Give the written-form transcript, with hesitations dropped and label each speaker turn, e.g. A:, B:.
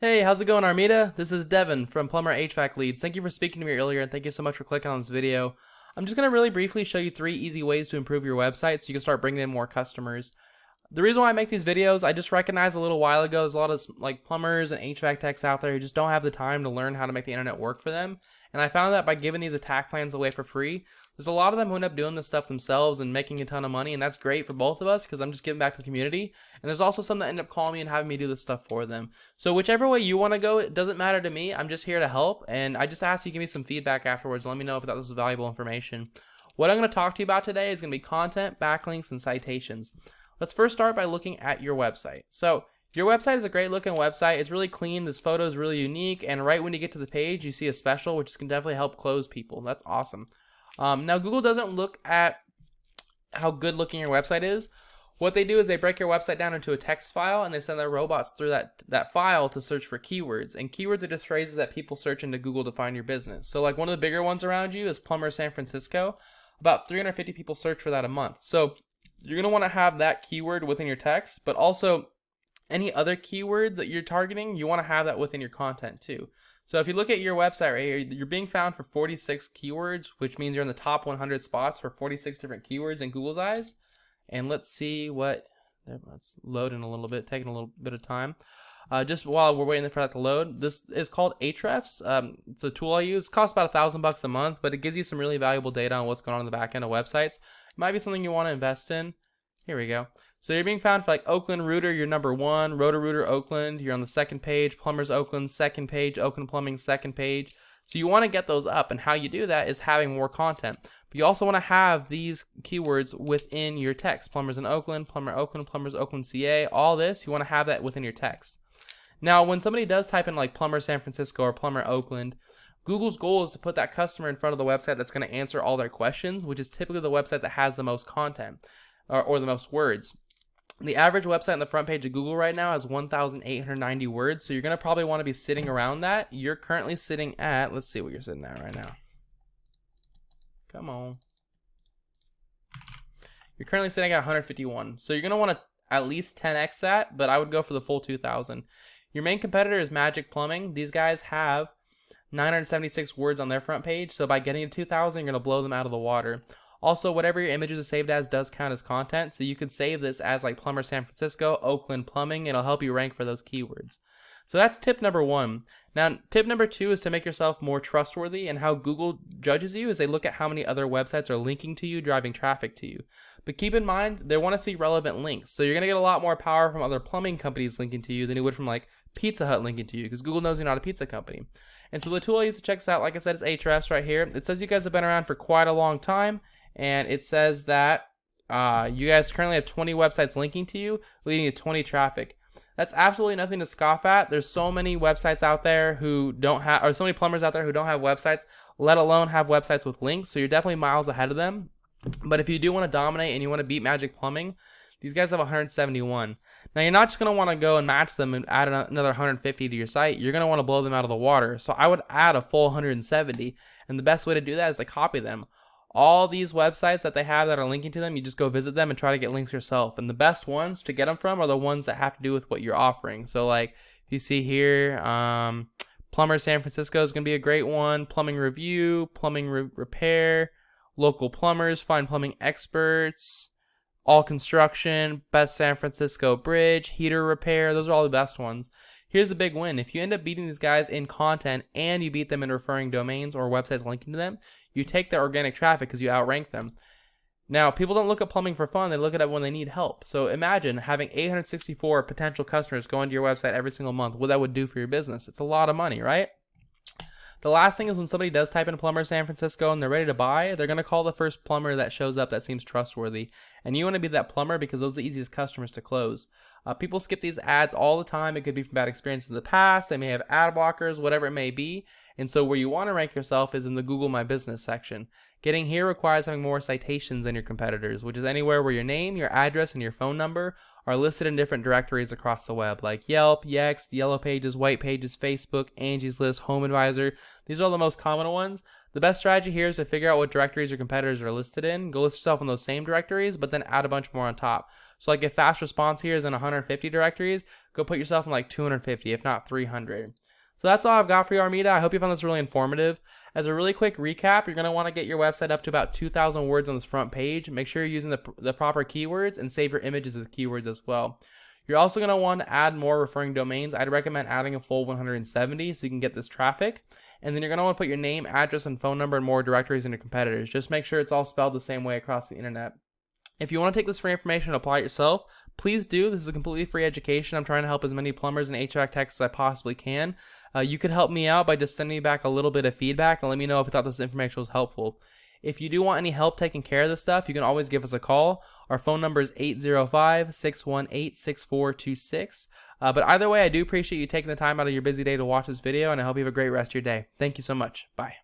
A: Hey, how's it going, Armida? This is Devin from Plumber HVAC Leads. Thank you for speaking to me earlier, and thank you so much for clicking on this video. I'm just going to really briefly show you 3 easy ways to improve your website so you can start bringing in more customers. The reason why I make these videos, I just recognized a little while ago there's a lot of like plumbers and HVAC techs out there who just don't have the time to learn how to make the internet work for them. And I found that by giving these attack plans away for free, there's a lot of them who end up doing this stuff themselves and making a ton of money, and that's great for both of us because I'm just giving back to the community. And there's also some that end up calling me and having me do this stuff for them. So whichever way you want to go, it doesn't matter to me. I'm just here to help, and I just ask you to give me some feedback afterwards and let me know if that was valuable information. What I'm going to talk to you about today is going to be content, backlinks, and citations. Let's first start by looking at your website. So your website is a great looking website. It's really clean. This photo is really unique. And right when you get to the page, you see a special, which can definitely help close people. That's awesome. Now, Google doesn't look at how good looking your website is. What they do is they break your website down into a text file, and they send their robots through that file to search for keywords. And keywords are just phrases that people search into Google to find your business. So like one of the bigger ones around you is Plumber San Francisco. About 350 people search for that a month. So you're going to want to have that keyword within your text, but also any other keywords that you're targeting, you want to have that within your content too. So if you look at your website right here, you're being found for 46 keywords, which means you're in the top 100 spots for 46 different keywords in Google's eyes. And let's see what, let's load in a little bit, taking a little bit of time. Just while we're waiting for that to load, this is called Ahrefs. It's a tool I use. It costs about $1,000 a month, but it gives you some really valuable data on what's going on in the back end of websites. It might be something you want to invest in. Here we go. So you're being found for like Oakland Router, you're number 1. Roto-Rooter Oakland, you're on the 2nd page. Plumbers Oakland, 2nd page. Oakland Plumbing, 2nd page. So you want to get those up, and how you do that is having more content. But you also want to have these keywords within your text. Plumbers in Oakland, Plumber Oakland, Plumbers Oakland CA, all this, you want to have that within your text. Now, when somebody does type in like Plumber San Francisco or Plumber Oakland, Google's goal is to put that customer in front of the website that's going to answer all their questions, which is typically the website that has the most content or the most words. The average website on the front page of Google right now has 1,890 words, so you're going to probably want to be sitting around that. You're currently sitting at, let's see what you're sitting at right now. Come on. You're currently sitting at 151, so you're going to want to at least 10x that, but I would go for the full 2,000. Your main competitor is Magic Plumbing. These guys have 976 words on their front page, so by getting to 2,000, you're going to blow them out of the water. Also, whatever your images are saved as does count as content, so you could save this as like Plumber San Francisco, Oakland Plumbing, and it'll help you rank for those keywords. So that's tip number 1. Now, tip number 2 is to make yourself more trustworthy, and how Google judges you is they look at how many other websites are linking to you, driving traffic to you. But keep in mind, they want to see relevant links, so you're going to get a lot more power from other plumbing companies linking to you than you would from like Pizza Hut linking to you, because Google knows you're not a pizza company. And so the tool I use to check this out, like I said, is Ahrefs right here. It says you guys have been around for quite a long time, and it says that you guys currently have 20 websites linking to you, leading to 20 traffic. That's absolutely nothing to scoff at. There's so many websites out there who don't have, or so many plumbers out there who don't have websites, let alone have websites with links, so you're definitely miles ahead of them. But if you do want to dominate and you want to beat Magic Plumbing, these guys have 171. Now, you're not just going to want to go and match them and add another 150 to your site. You're going to want to blow them out of the water. So I would add a full 170. And the best way to do that is to copy them. All these websites that they have that are linking to them, you just go visit them and try to get links yourself. And the best ones to get them from are the ones that have to do with what you're offering. So like you see here, Plumber San Francisco is going to be a great one. Plumbing Review, Plumbing Repair, Local Plumbers, Find Plumbing Experts, All Construction, Best San Francisco Bridge, Heater Repair. Those are all the best ones. Here's the big win. If you end up beating these guys in content and you beat them in referring domains or websites linking to them, you take their organic traffic because you outrank them. Now, people don't look at plumbing for fun. They look at it when they need help. So imagine having 864 potential customers going to your website every single month, what that would do for your business. It's a lot of money, right? The last thing is when somebody does type in Plumber San Francisco and they're ready to buy, they're going to call the first plumber that shows up that seems trustworthy. And you want to be that plumber because those are the easiest customers to close. People skip these ads all the time. It could be from bad experiences in the past. They may have ad blockers, whatever it may be. And so where you want to rank yourself is in the Google My Business section. Getting here requires having more citations than your competitors, which is anywhere where your name, your address, and your phone number are listed in different directories across the web, like Yelp, Yext, Yellow Pages, White Pages, Facebook, Angie's List, Home Advisor. These are all the most common ones. The best strategy here is to figure out what directories your competitors are listed in. Go list yourself in those same directories, but then add a bunch more on top. So like if fast response here is in 150 directories, go put yourself in like 250, if not 300. So that's all I've got for you, Armida. I hope you found this really informative. As a really quick recap, you're going to want to get your website up to about 2,000 words on this front page. Make sure you're using the proper keywords and save your images as keywords as well. You're also going to want to add more referring domains. I'd recommend adding a full 170 so you can get this traffic. And then you're going to want to put your name, address, and phone number in more directories than your competitors. Just make sure it's all spelled the same way across the internet. If you want to take this free information and apply it yourself, please do. This is a completely free education. I'm trying to help as many plumbers and HVAC techs as I possibly can. You could help me out by just sending me back a little bit of feedback and let me know if you thought this information was helpful. If you do want any help taking care of this stuff, you can always give us a call. Our phone number is 805-618-6426. But either way, I do appreciate you taking the time out of your busy day to watch this video, and I hope you have a great rest of your day. Thank you so much. Bye.